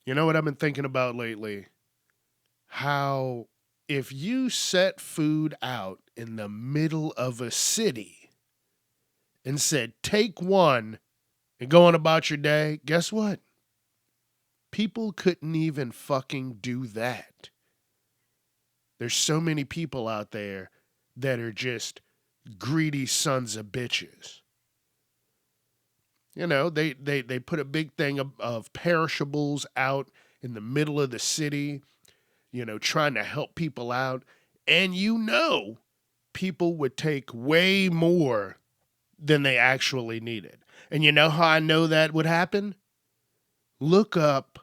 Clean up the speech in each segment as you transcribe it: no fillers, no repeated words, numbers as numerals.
You know what I've been thinking about lately? How if you set food out in the middle of a city and said, take one and go on about your day, guess what? People couldn't even fucking do that. There's so many people out there that are just greedy sons of bitches. You know, they put a big thing of perishables out in the middle of the city, trying to help people out. And people would take way more than they actually needed. And you know how I know that would happen? Look up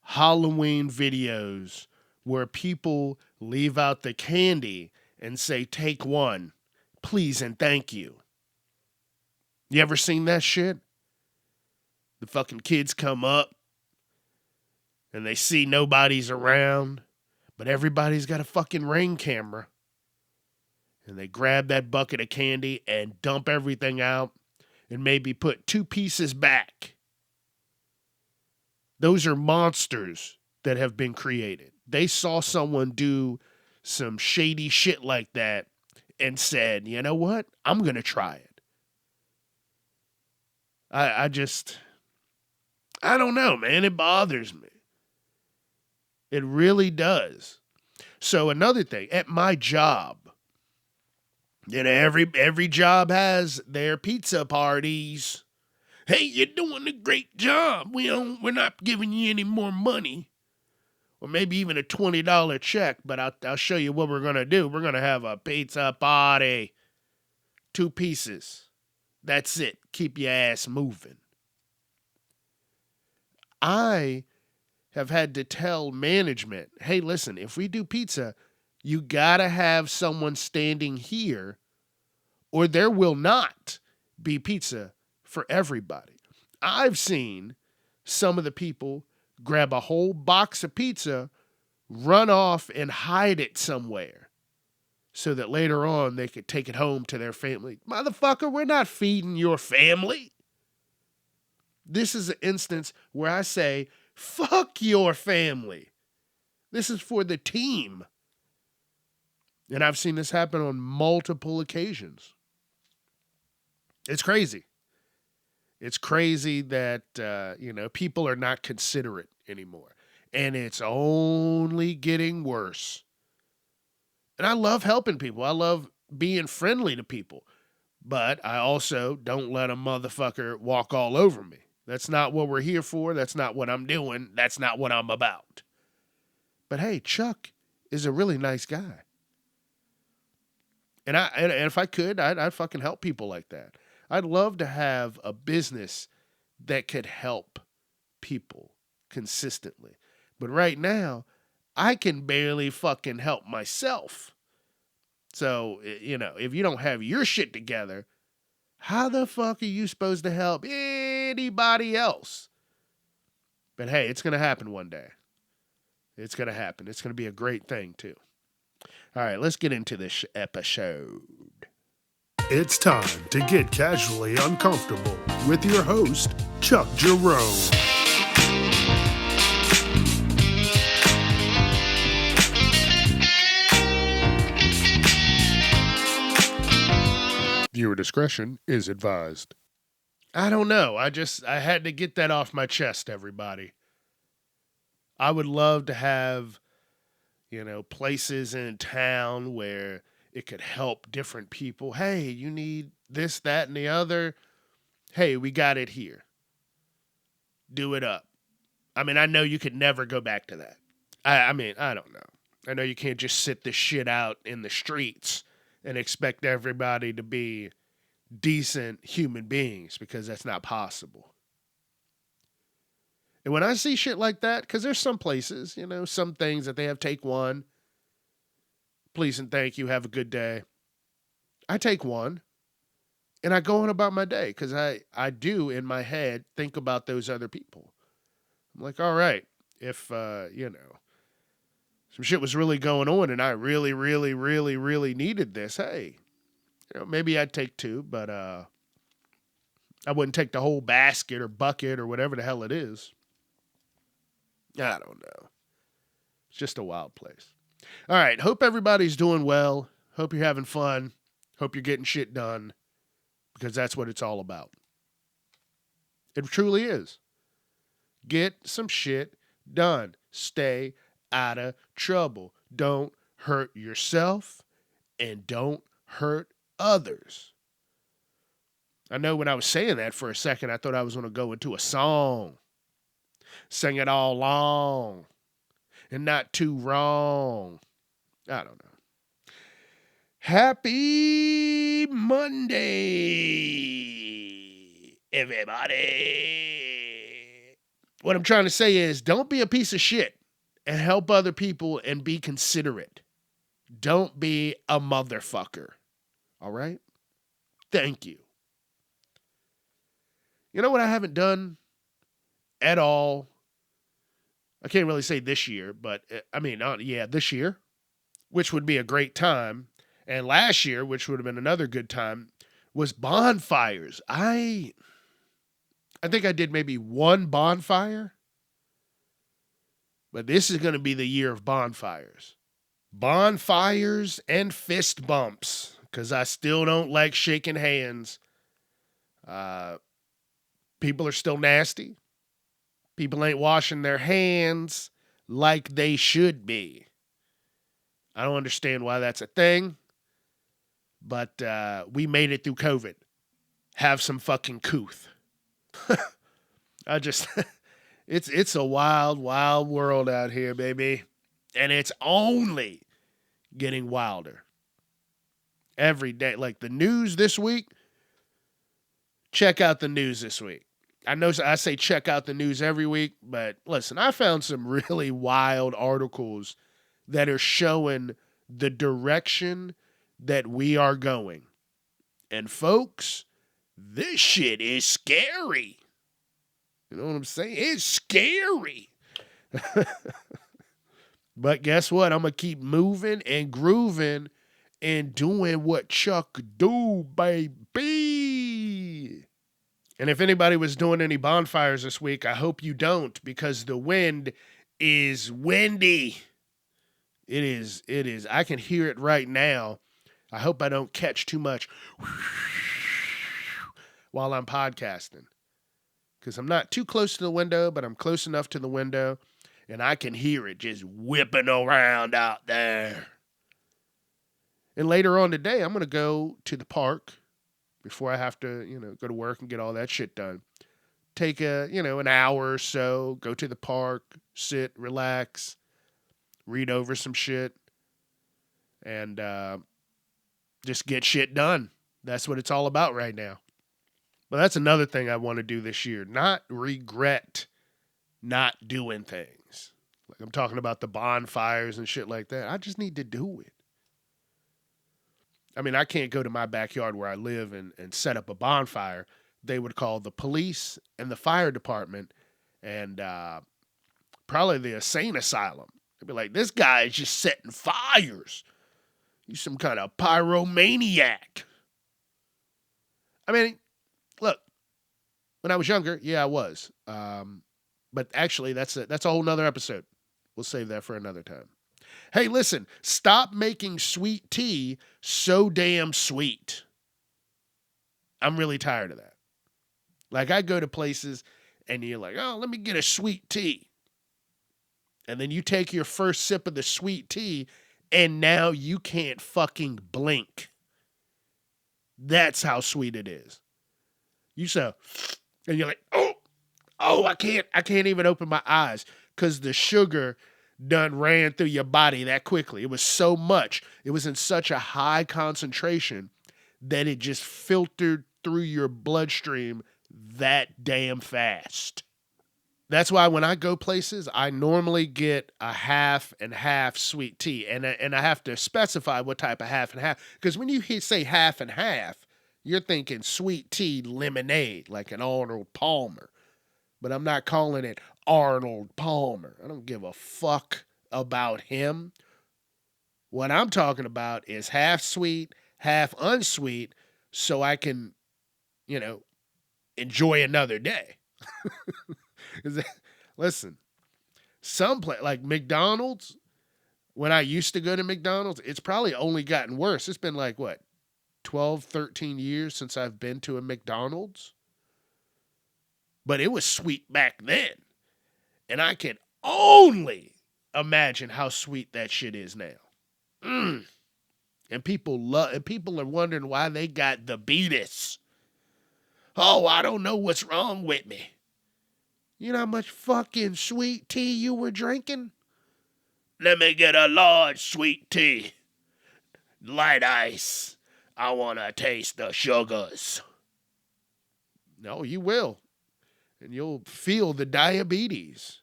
Halloween videos where people leave out the candy and say, take one, please and thank you. You ever seen that shit? The fucking kids come up and they see nobody's around, but everybody's got a fucking Ring camera. And they grab that bucket of candy and dump everything out and maybe put 2 pieces back. Those are monsters that have been created. They saw someone do some shady shit like that and said, you know what? I'm going to try it. I don't know, man. It bothers me. It really does. So another thing, at my job, every job has their pizza parties. Hey, you're doing a great job. We're not giving you any more money. Or maybe even a $20 check, but I'll show you what we're going to do. We're going to have a pizza party. 2 pieces. That's it. Keep your ass moving. I have had to tell management, hey, listen, if we do pizza, you got to have someone standing here or there will not be pizza for everybody. I've seen some of the people grab a whole box of pizza, run off and hide it somewhere so that later on they could take it home to their family. Motherfucker, we're not feeding your family. This is an instance where I say, fuck your family. This is for the team. And I've seen this happen on multiple occasions. It's crazy. It's crazy that, people are not considerate anymore. And it's only getting worse. And I love helping people. I love being friendly to people. But I also don't let a motherfucker walk all over me. That's not what we're here for. That's not what I'm doing. That's not what I'm about. But hey, Chuck is a really nice guy. And if I could, I'd fucking help people like that. I'd love to have a business that could help people consistently. But right now, I can barely fucking help myself. So, if you don't have your shit together, how the fuck are you supposed to help anybody else? But hey, it's going to happen one day. It's going to happen. It's going to be a great thing, too. All right, let's get into this episode. It's time to get casually uncomfortable with your host, Chuck Jerome. Viewer discretion is advised. I don't know. I had to get that off my chest, everybody. I would love to have, places in town where it could help different people. Hey, you need this, that, and the other. Hey, we got it here. Do it up. I mean, I know you could never go back to that. I don't know. I know you can't just sit this shit out in the streets and expect everybody to be decent human beings because that's not possible. And when I see shit like that, because there's some places, some things that they have take one, please and thank you, have a good day. I take one and I go on about my day because I do in my head think about those other people. I'm like, all right, if, some shit was really going on and I really, really, really, really needed this, hey, maybe I'd take 2, but I wouldn't take the whole basket or bucket or whatever the hell it is. I don't know. It's just a wild place. All right. Hope everybody's doing well. Hope you're having fun. Hope you're getting shit done because that's what it's all about. It truly is. Get some shit done. Stay out of trouble. Don't hurt yourself and don't hurt others. I know when I was saying that for a second, I thought I was going to go into a song. Sing it all long and not too wrong. I don't know. Happy Monday, everybody. What I'm trying to say is don't be a piece of shit and help other people and be considerate. Don't be a motherfucker. All right? Thank you. You know what I haven't done at all? I can't really say this year, but this year, which would be a great time. And last year, which would have been another good time, was bonfires. I think I did maybe one bonfire, but this is going to be the year of bonfires. Bonfires and fist bumps, because I still don't like shaking hands. People are still nasty. People ain't washing their hands like they should be. I don't understand why that's a thing. But we made it through COVID. Have some fucking couth. It's a wild, wild world out here, baby. And it's only getting wilder. Every day. Like the news this week, check out the news this week. I know I say check out the news every week, but listen, I found some really wild articles that are showing the direction that we are going. And folks, this shit is scary. You know what I'm saying? It's scary. But guess what? I'm going to keep moving and grooving and doing what Chuck do, baby. And if anybody was doing any bonfires this week, I hope you don't, because the wind is windy. It is. I can hear it right now. I hope I don't catch too much while I'm podcasting, because I'm not too close to the window, but I'm close enough to the window, and I can hear it just whipping around out there. And later on today, I'm going to go to the park before I have to, go to work and get all that shit done. Take an hour or so, go to the park, sit, relax, read over some shit, and just get shit done. That's what it's all about right now. But that's another thing I want to do this year. Not regret not doing things. Like I'm talking about the bonfires and shit like that. I just need to do it. I mean, I can't go to my backyard where I live and set up a bonfire. They would call the police and the fire department and probably the insane asylum. They'd be like, this guy is just setting fires. He's some kind of pyromaniac. I mean, look, when I was younger, yeah, I was. But actually, that's a whole nother episode. We'll save that for another time. Hey, listen, stop making sweet tea so damn sweet. I'm really tired of that. Like, I go to places and you're like, oh, let me get a sweet tea. And then you take your first sip of the sweet tea and now you can't fucking blink. That's how sweet it is. You say, and you're like, oh, I can't even open my eyes because the sugar done ran through your body that quickly. It was so much. It was in such a high concentration that it just filtered through your bloodstream that damn fast. That's why when I go places, I normally get a half and half sweet tea. And I have to specify what type of half and half. Because when you say half and half, you're thinking sweet tea lemonade, like an Arnold Palmer. But I'm not calling it Arnold Palmer. I don't give a fuck about him. What I'm talking about is half sweet, half unsweet, so I can, enjoy another day. Listen, Like McDonald's, when I used to go to McDonald's, it's probably only gotten worse. It's been like, what, 12, 13 years since I've been to a McDonald's? But it was sweet back then. And I can only imagine how sweet that shit is now. And people are wondering why they got the beatus. Oh, I don't know what's wrong with me. You know how much fucking sweet tea you were drinking? Let me get a large sweet tea. Light ice. I want to taste the sugars. No, you will. And you'll feel the diabetes.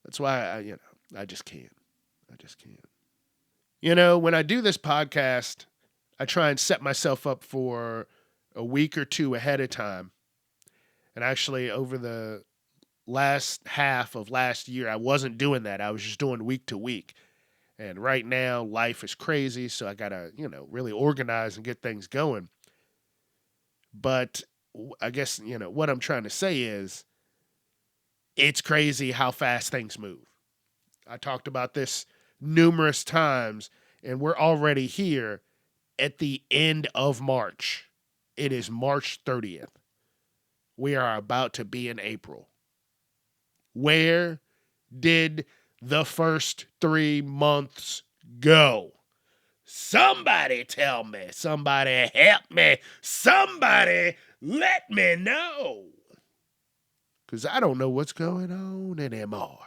That's why I just can't. When I do this podcast, I try and set myself up for a week or two ahead of time. And actually, over the last half of last year, I wasn't doing that. I was just doing week to week. And right now, life is crazy, so I got to, really organize and get things going. But I guess, what I'm trying to say is it's crazy how fast things move. I talked about this numerous times, and we're already here at the end of March. It is March 30th. We are about to be in April. Where did the first 3 months go? Somebody tell me. Somebody help me. Somebody let me know. Because I don't know what's going on anymore.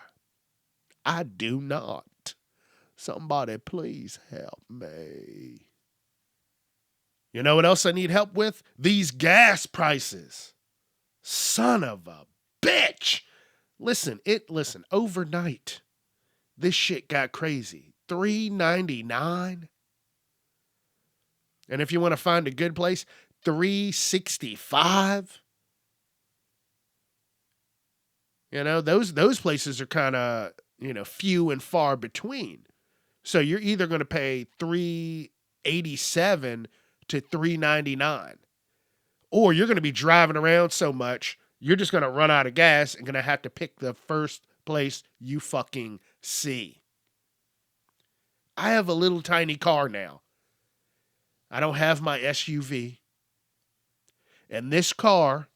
I do not. Somebody please help me. You know what else I need help with? These gas prices. Son of a bitch. Listen, overnight, this shit got crazy. $3.99. And if you want to find a good place, $3.65. Those places are kind of, few and far between. So you're either going to pay $3.87 to $3.99, or you're going to be driving around so much, you're just going to run out of gas and going to have to pick the first place you fucking see. I have a little tiny car now. I don't have my SUV. And this car,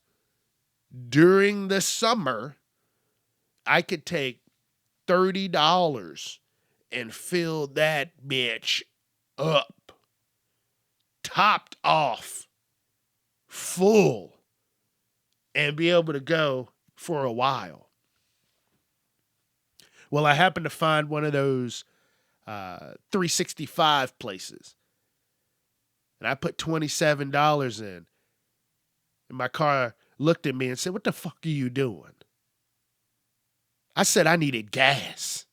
during the summer, I could take $30 and fill that bitch up. Topped off. Full. And be able to go for a while. Well, I happened to find one of those 365 places. And I put $27 in. And my car looked at me and said, "What the fuck are you doing?" I said I needed gas,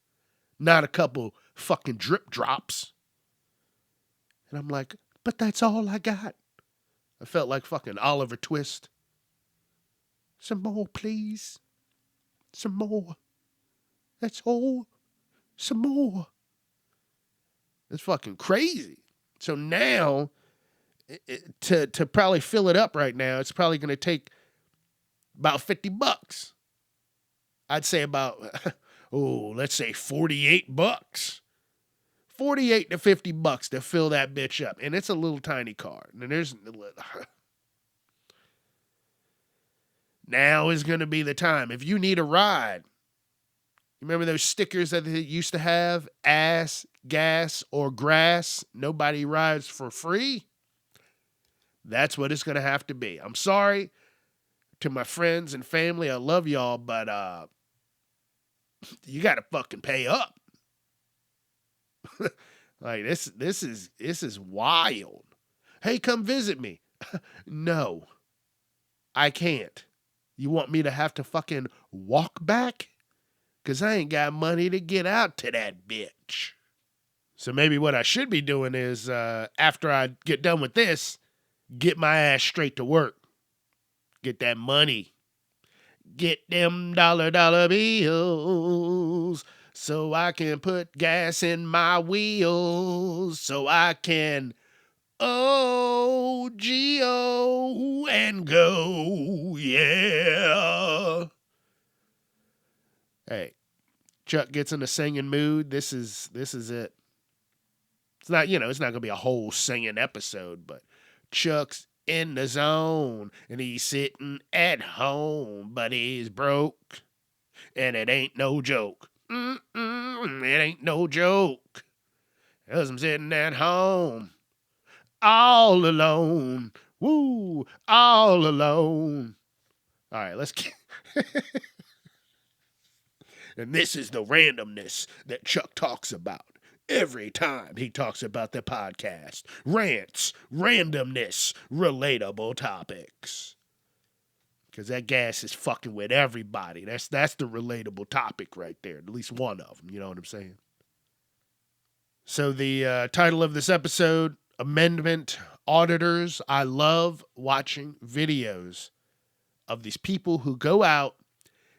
not a couple fucking drip drops. And I'm like, but that's all I got. I felt like fucking Oliver Twist. Some more, please. Some more. That's all. Some more. It's fucking crazy. So now, to probably fill it up right now, it's probably going to take about $50. I'd say about, let's say $48. 48 to $50 to fill that bitch up. And it's a little tiny car. And there's now is going to be the time. If you need a ride, you remember those stickers that they used to have? Ass, gas, or grass. Nobody rides for free. That's what it's going to have to be. I'm sorry to my friends and family. I love y'all, but you got to fucking pay up. Like this is wild. Hey, come visit me. No, I can't. You want me to have to fucking walk back? Because I ain't got money to get out to that bitch. So maybe what I should be doing is, after I get done with this, get my ass straight to work. Get that money. Get them dollar bills. So I can put gas in my wheels. So I can O-G-O and go. Yeah. Hey, Chuck gets in a singing mood. This is it. It's not, it's not going to be a whole singing episode, but Chuck's in the zone and he's sitting at home, but he's broke and it ain't no joke. It ain't no joke. 'Cause I'm sitting at home all alone. Woo, all alone. All right, let's get... And this is the randomness that Chuck talks about every time he talks about the podcast. Rants, randomness, relatable topics. Because that gas is fucking with everybody. That's the relatable topic right there. At least one of them. You know what I'm saying? So the title of this episode, Amendment Auditors. I love watching videos of these people who go out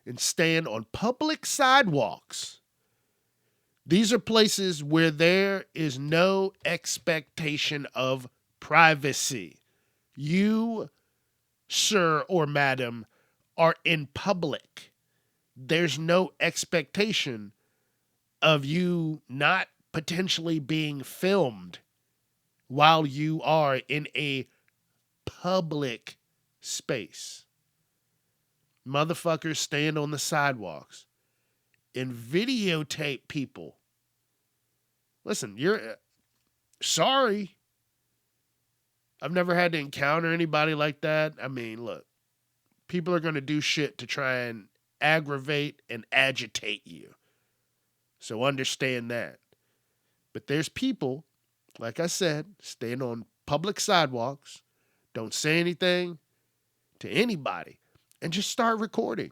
and stand on public sidewalks. These are places where there is no expectation of privacy. You, sir or madam, are in public. There's no expectation of you not potentially being filmed while you are in a public space. Motherfuckers stand on the sidewalks and videotape people. Listen, you're sorry. I've never had to encounter anybody like that. I mean, look, people are going to do shit to try and aggravate and agitate you. So understand that. But there's people, like I said, stand on public sidewalks, don't say anything to anybody, and just start recording.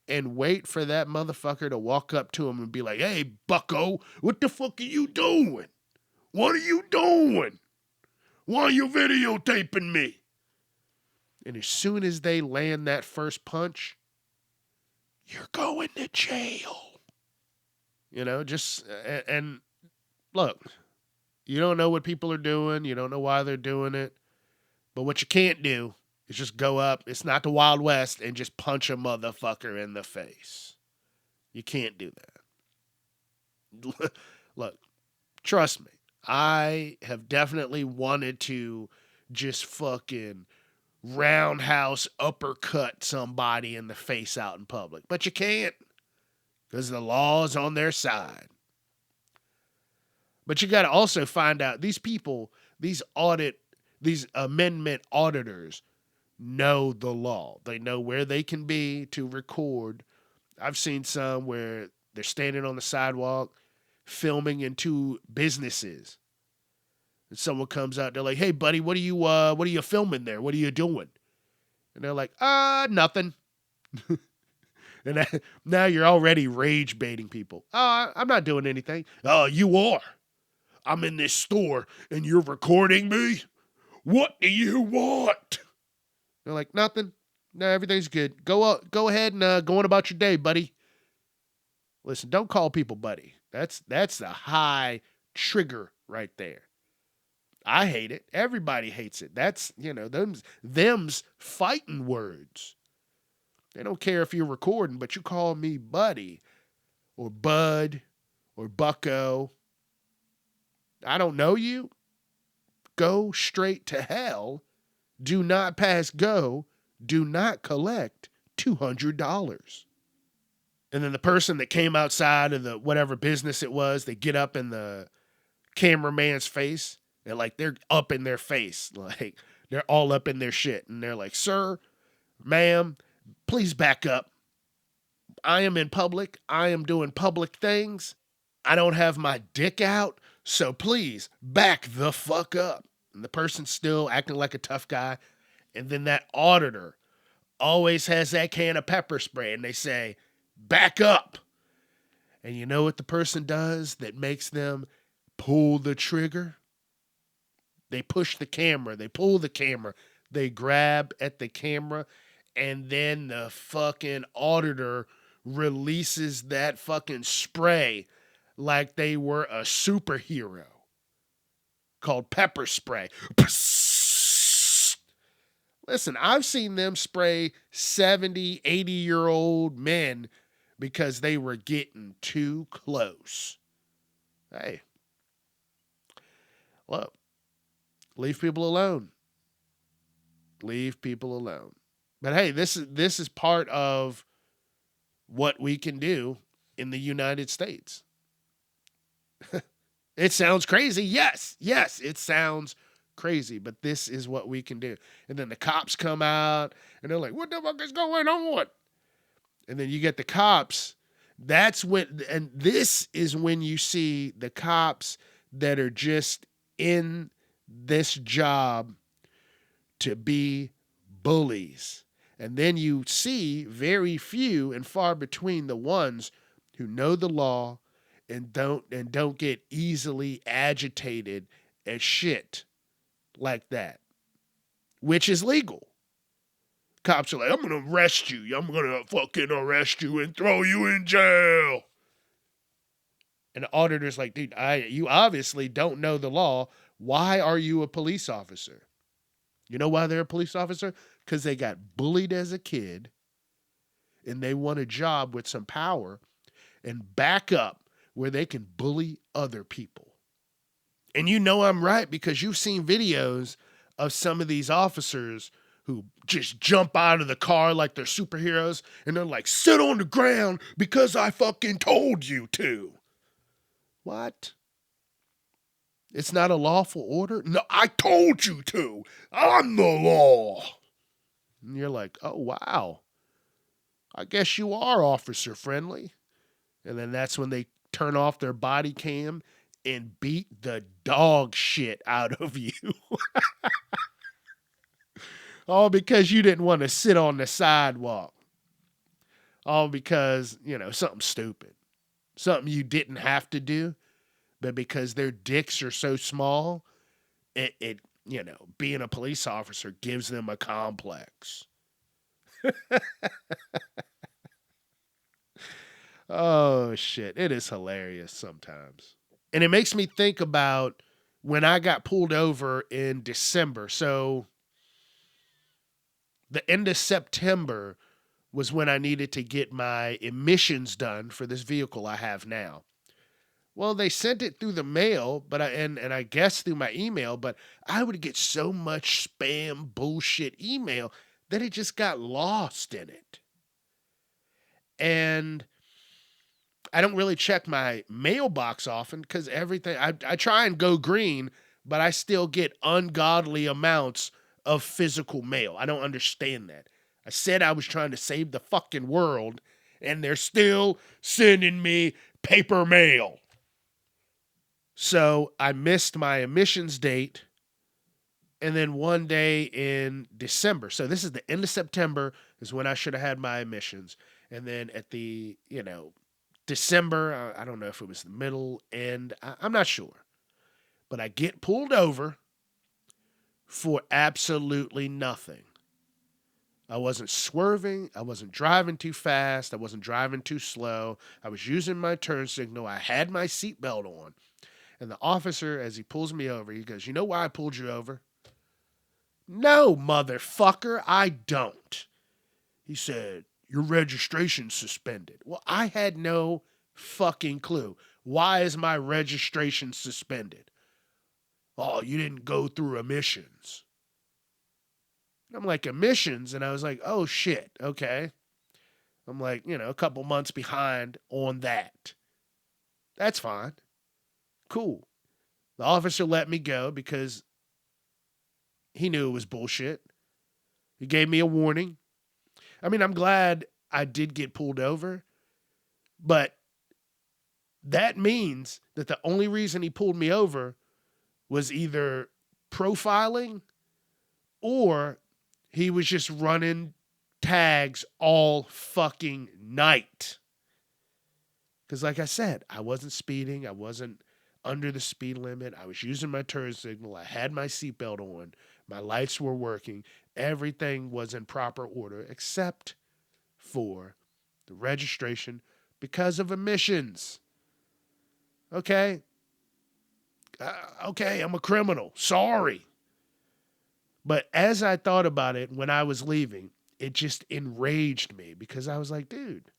And wait for that motherfucker to walk up to him and be like, "Hey, bucko, what the fuck are you doing? What are you doing? Why are you videotaping me?" And as soon as they land that first punch, you're going to jail. And look, you don't know what people are doing. You don't know why they're doing it. But what you can't do is just go up. It's not the Wild West and just punch a motherfucker in the face. You can't do that. Look, trust me. I have definitely wanted to just fucking roundhouse uppercut somebody in the face out in public. But you can't because the law is on their side. But you got to also find out these people, these amendment auditors know the law. They know where they can be to record. I've seen some where they're standing on the sidewalk filming into businesses. And someone comes out, they're like, "Hey buddy, what are you filming there? What are you doing?" And they're like, nothing." And now you're already rage baiting people. "Oh, I'm not doing anything." "Oh, you are. I'm in this store and you're recording me? What do you want?" They're like, "Nothing. No, everything's good. Go ahead and go on about your day, buddy." Listen, don't call people buddy. That's a high trigger right there. I hate it. Everybody hates it. That's, them's fighting words. They don't care if you're recording, but you call me buddy or bud or bucko. I don't know you. Go straight to hell. Do not pass go. Do not collect $200. And then the person that came outside of the whatever business it was, they get up in the cameraman's face. They're up in their face. Like, they're all up in their shit. And they're like, "Sir, ma'am, please back up. I am in public. I am doing public things. I don't have my dick out. So please back the fuck up." And the person's still acting like a tough guy. And then that auditor always has that can of pepper spray. And they say, "Back up." And you know what the person does that makes them pull the trigger? They push the camera. They pull the camera. They grab at the camera. And then the fucking auditor releases that fucking spray like they were a superhero called pepper spray. Listen, I've seen them spray 70, 80-year-old men because they were getting too close. Hey, look, leave people alone. Leave people alone. But hey, this is part of what we can do in the United States. It sounds crazy. Yes, it sounds crazy, but this is what we can do. And then the cops come out and they're like, what the fuck is going on? And then you get the cops. That's when, and this is when you see the cops that are just in this job to be bullies. And then you see very few and far between the ones who know the law and don't get easily agitated as shit like that, which is legal. Cops are like, I'm going to arrest you. I'm going to fucking arrest you and throw you in jail. And the auditor's like, dude, you obviously don't know the law. Why are you a police officer? You know why they're a police officer? Because they got bullied as a kid and they want a job with some power and back up where they can bully other people. And you know I'm right because you've seen videos of some of these officers who just jump out of the car like they're superheroes and they're like, sit on the ground because I fucking told you to. What? It's not a lawful order? No, I told you to. I'm the law. And you're like, oh, wow. I guess you are officer friendly. And then that's when they turn off their body cam and beat the dog shit out of you. All because you didn't want to sit on the sidewalk. All because, something stupid. Something you didn't have to do. But because their dicks are so small, it being a police officer gives them a complex. Oh, shit. It is hilarious sometimes. And it makes me think about when I got pulled over in December. So the end of September was when I needed to get my emissions done for this vehicle I have now. Well, they sent it through the mail, but I guess through my email, but I would get so much spam bullshit email that it just got lost in it. And I don't really check my mailbox often because everything, I try and go green, but I still get ungodly amounts of physical mail. I don't understand that. I said I was trying to save the fucking world, and they're still sending me paper mail. So I missed my emissions date, and then one day in December. So this is the end of September is when I should have had my emissions. And then at the, December, I don't know if it was the middle, end, I'm not sure. But I get pulled over for absolutely nothing. I wasn't swerving. I wasn't driving too fast. I wasn't driving too slow. I was using my turn signal. I had my seatbelt on. And the officer, as he pulls me over, he goes, you know why I pulled you over? No, motherfucker, I don't. He said, your registration's suspended. Well, I had no fucking clue. Why is my registration suspended? Oh, you didn't go through emissions. I'm like, emissions? And I was like, oh, shit, okay. I'm like, a couple months behind on that. That's fine. Cool. The officer let me go because he knew it was bullshit. He gave me a warning. I mean, I'm glad I did get pulled over, but that means that the only reason he pulled me over was either profiling or he was just running tags all fucking night. Because like I said, I wasn't speeding. I wasn't under the speed limit. I was using my turn signal. I had my seatbelt on. My lights were working. Everything was in proper order except for the registration because of emissions. Okay? Okay, I'm a criminal. Sorry. But as I thought about it when I was leaving, it just enraged me because I was like, dude,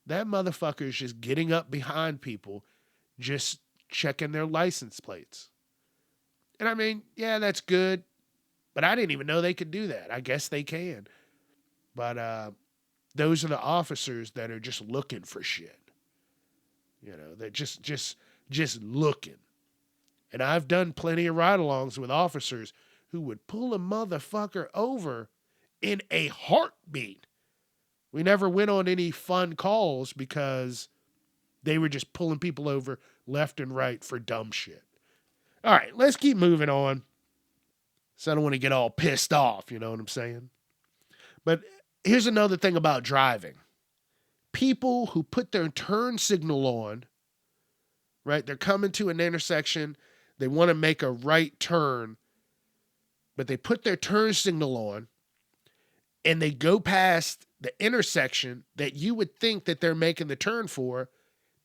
That motherfucker is just getting up behind people, just checking their license plates. And I mean, yeah, that's good, but I didn't even know they could do that. I guess they can. But those are the officers that are just looking for shit. They're just looking. And I've done plenty of ride-alongs with officers who would pull a motherfucker over in a heartbeat. We never went on any fun calls because they were just pulling people over left and right for dumb shit. All right, let's keep moving on. So I don't want to get all pissed off, you know what I'm saying? But here's another thing about driving. People who put their turn signal on, right? They're coming to an intersection. They want to make a right turn, but they put their turn signal on and they go past the intersection that you would think that they're making the turn for,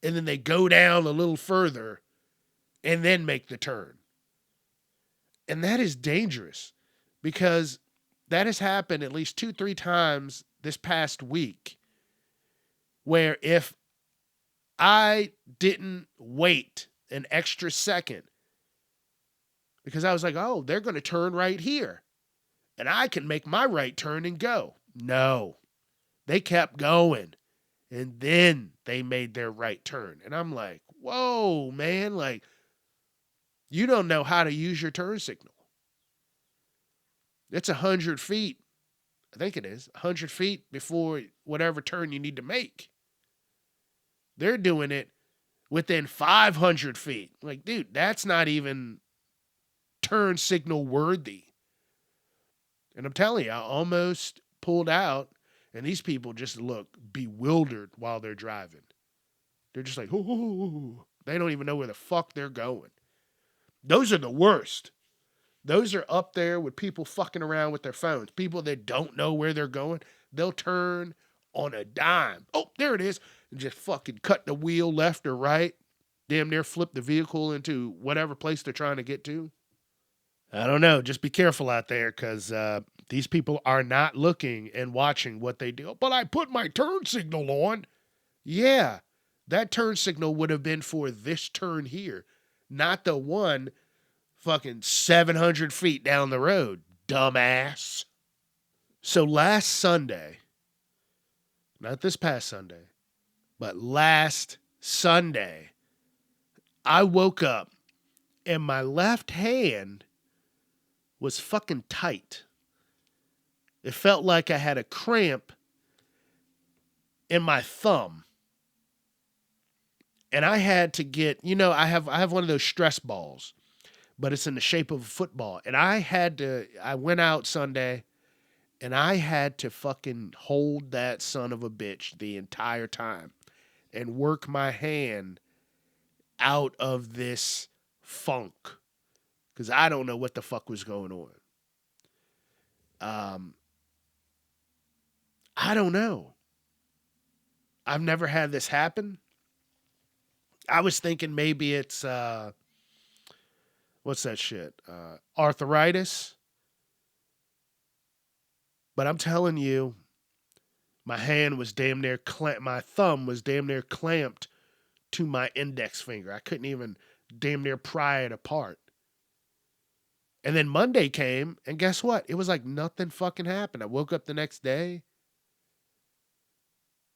and then they go down a little further and then make the turn. And that is dangerous because that has happened at least 2-3 times this past week, where if I didn't wait an extra second, because I was like, oh, they're going to turn right here, and I can make my right turn and go. No, they kept going, and then they made their right turn. And I'm like, whoa, man, like, you don't know how to use your turn signal. It's 100 feet. I think it is 100 feet before whatever turn you need to make. They're doing it within 500 feet. Like, dude, that's not even turn signal worthy. And I'm telling you, I almost pulled out, and these people just look bewildered while they're driving. They're just like, ooh. They don't even know where the fuck they're going. Those are the worst. Those are up there with people fucking around with their phones. People that don't know where they're going. They'll turn on a dime. Oh, there it is. And just fucking cut the wheel left or right. Damn near flip the vehicle into whatever place they're trying to get to. I don't know. Just be careful out there because these people are not looking and watching what they do. But I put my turn signal on. Yeah, that turn signal would have been for this turn here, not the one fucking 700 feet down the road, dumbass. So last Sunday, not this past Sunday, but last Sunday, I woke up and my left hand was fucking tight. It felt like I had a cramp in my thumb. And I had to get, I have one of those stress balls, but it's in the shape of a football. And I went out Sunday and I had to fucking hold that son of a bitch the entire time and work my hand out of this funk because I don't know what the fuck was going on. I don't know. I've never had this happen. I was thinking maybe it's, what's that shit? Arthritis. But I'm telling you, my thumb was damn near clamped to my index finger. I couldn't even damn near pry it apart. And then Monday came, and guess what? It was like nothing fucking happened. I woke up the next day.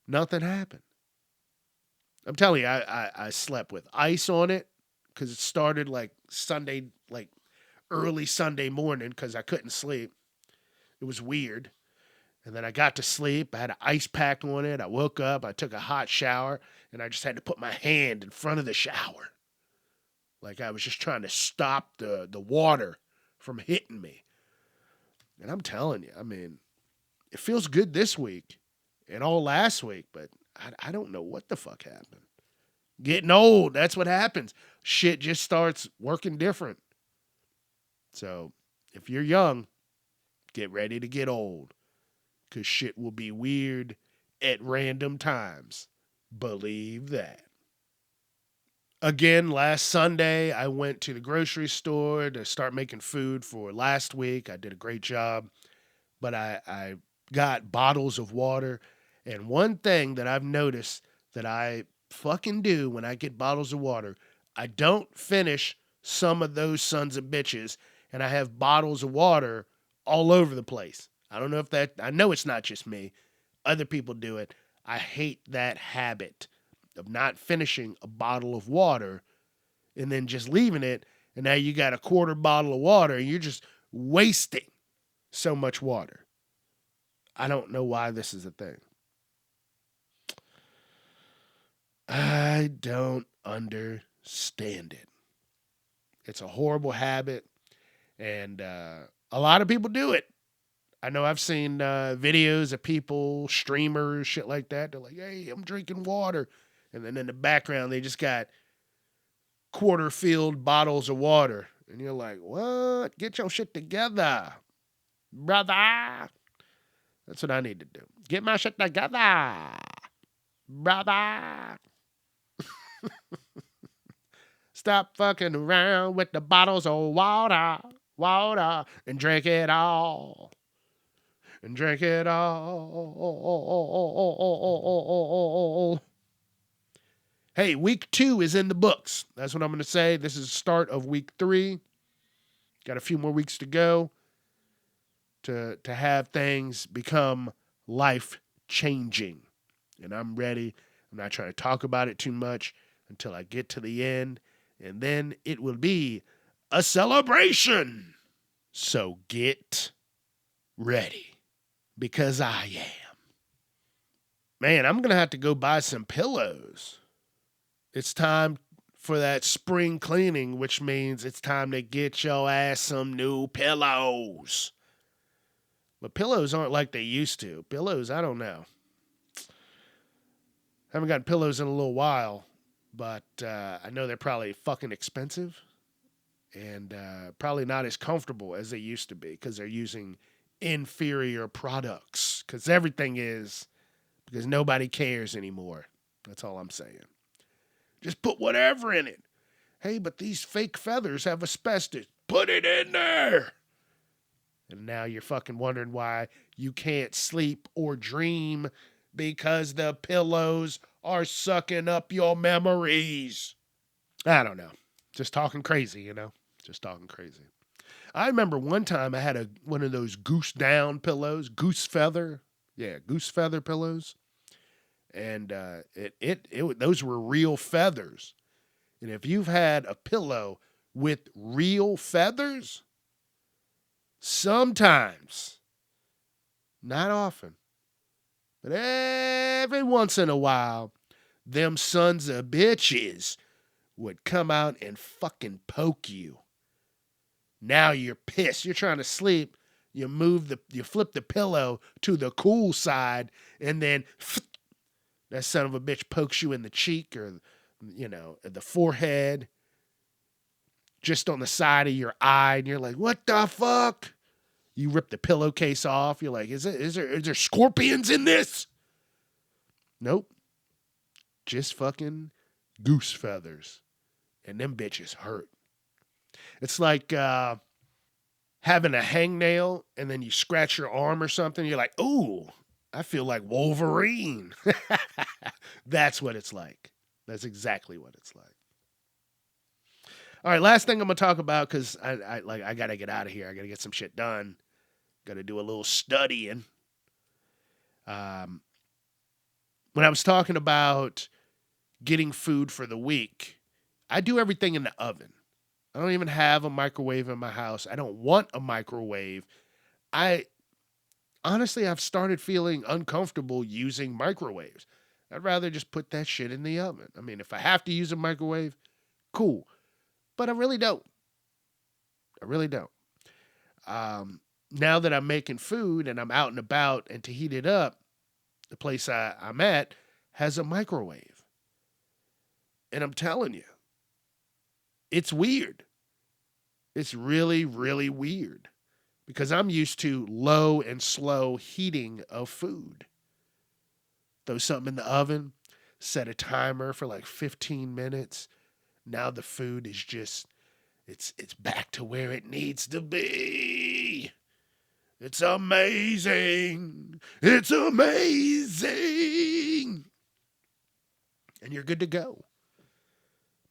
Nothing happened. I'm telling you, I slept with ice on it because it started like Sunday, like early Sunday morning because I couldn't sleep. It was weird. And then I got to sleep. I had an ice pack on it. I woke up. I took a hot shower. And I just had to put my hand in front of the shower. Like I was just trying to stop the water from hitting me. And I'm telling you, I mean, it feels good this week and all last week. But I don't know what the fuck happened. Getting old. That's what happens. Shit just starts working different. So if you're young, get ready to get old. Because shit will be weird at random times. Believe that. Again, last Sunday, I went to the grocery store to start making food for last week. I did a great job. But I got bottles of water. And one thing that I've noticed that I fucking do when I get bottles of water. I don't finish some of those sons of bitches, and I have bottles of water all over the place. I don't know if I know it's not just me. Other people do it. I hate that habit of not finishing a bottle of water and then just leaving it. And now you got a quarter bottle of water and you're just wasting so much water. I don't know why this is a thing. I don't understand it. It's a horrible habit, and a lot of people do it. I know I've seen videos of people, streamers, shit like that. They're like, hey, I'm drinking water. And then in the background, they just got quarter-filled bottles of water. And you're like, what? Get your shit together, brother. That's what I need to do. Get my shit together, brother. Stop fucking around with the bottles of water, and drink it all. And drink it all. Hey, week 2 is in the books. That's what I'm going to say. This is the start of week 3. Got a few more weeks to go to have things become life-changing. And I'm ready. I'm not trying to talk about it too much until I get to the end. And then it will be a celebration. So get ready, because I am. Man, I'm going to have to go buy some pillows. It's time for that spring cleaning, which means it's time to get your ass some new pillows. But pillows aren't like they used to. Pillows, I don't know. Haven't gotten pillows in a little while. But I know they're probably fucking expensive and probably not as comfortable as they used to be because they're using inferior products. Because everything is, because nobody cares anymore. That's all I'm saying. Just put whatever in it. Hey, but these fake feathers have asbestos. Put it in there. And now you're fucking wondering why you can't sleep or dream because the pillows are sucking up your memories. I don't know. Just talking crazy, you know? Just talking crazy. I remember one time I had one of those goose down pillows, goose feather. Yeah, goose feather pillows. And those were real feathers. And if you've had a pillow with real feathers, sometimes, not often, but every once in a while, them sons of bitches would come out and fucking poke you. Now you're pissed. You're trying to sleep. You flip the pillow to the cool side, and then that son of a bitch pokes you in the cheek or, the forehead, just on the side of your eye, and you're like, what the fuck? You rip the pillowcase off. You're like, is there scorpions in this? Nope. Just fucking goose feathers. And them bitches hurt. It's like having a hangnail and then you scratch your arm or something. You're like, ooh, I feel like Wolverine. That's what it's like. That's exactly what it's like. All right, last thing I'm going to talk about, because I got to get out of here. I got to get some shit done. Got to do a little studying. When I was talking about getting food for the week, I do everything in the oven. I don't even have a microwave in my house. I don't want a microwave. I've started feeling uncomfortable using microwaves. I'd rather just put that shit in the oven. I mean, if I have to use a microwave, cool. But I really don't. Now that I'm making food and I'm out and about, and to heat it up, the place I'm at has a microwave. And I'm telling you, it's weird. It's really, really weird. Because I'm used to low and slow heating of food. Throw something in the oven, set a timer for like 15 minutes. Now the food is just, it's back to where it needs to be. It's amazing. It's amazing. and you're good to go.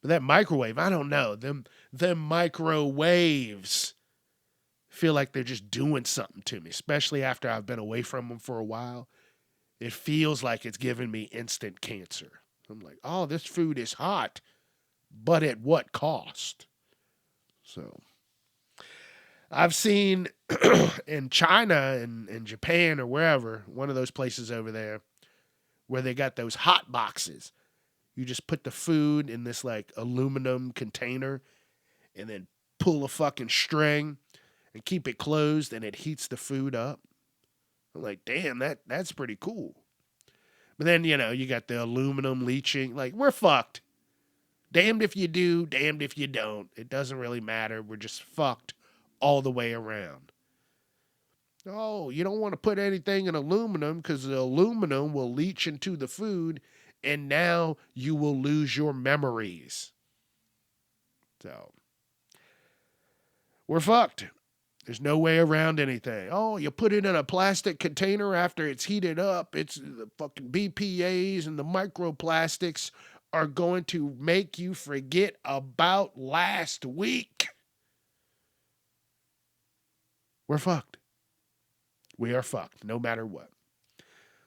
But that microwave, I don't know. Them microwaves feel like they're just doing something to me, especially after I've been away from them for a while. It feels like it's giving me instant cancer. I'm like, oh, this food is hot, but at what cost? So I've seen in China and Japan or wherever, one of those places over there, where they got those hot boxes. You just put the food in this like aluminum container and then pull a fucking string and keep it closed and it heats the food up. I'm like, damn, that's pretty cool. But then, you got the aluminum leaching. Like, we're fucked. Damned if you do, damned if you don't. It doesn't really matter. We're just fucked all the way around. Oh, you don't want to put anything in aluminum because the aluminum will leach into the food and now you will lose your memories. So, we're fucked. There's no way around anything. Oh, you put it in a plastic container after it's heated up. It's the fucking BPAs and the microplastics are going to make you forget about last week. We're fucked. We are fucked, no matter what.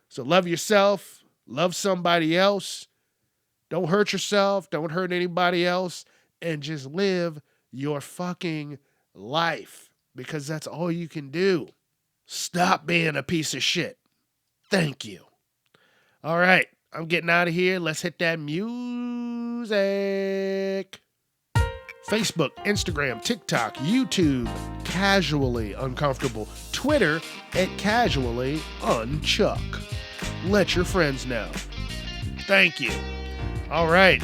So love yourself. Love somebody else. Don't hurt yourself. Don't hurt anybody else. And just live your fucking life. Because that's all you can do. Stop being a piece of shit. Thank you. All right. I'm getting out of here. Let's hit that music. Facebook, Instagram, TikTok, YouTube, Casually Uncomfortable. Twitter @CasuallyUnchuck. Let your friends know. Thank you. All right.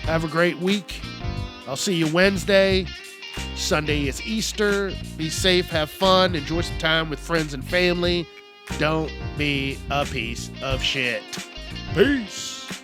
Have a great week. I'll see you Wednesday. Sunday is Easter. Be safe, have fun, enjoy some time with friends and family. Don't be a piece of shit. Peace.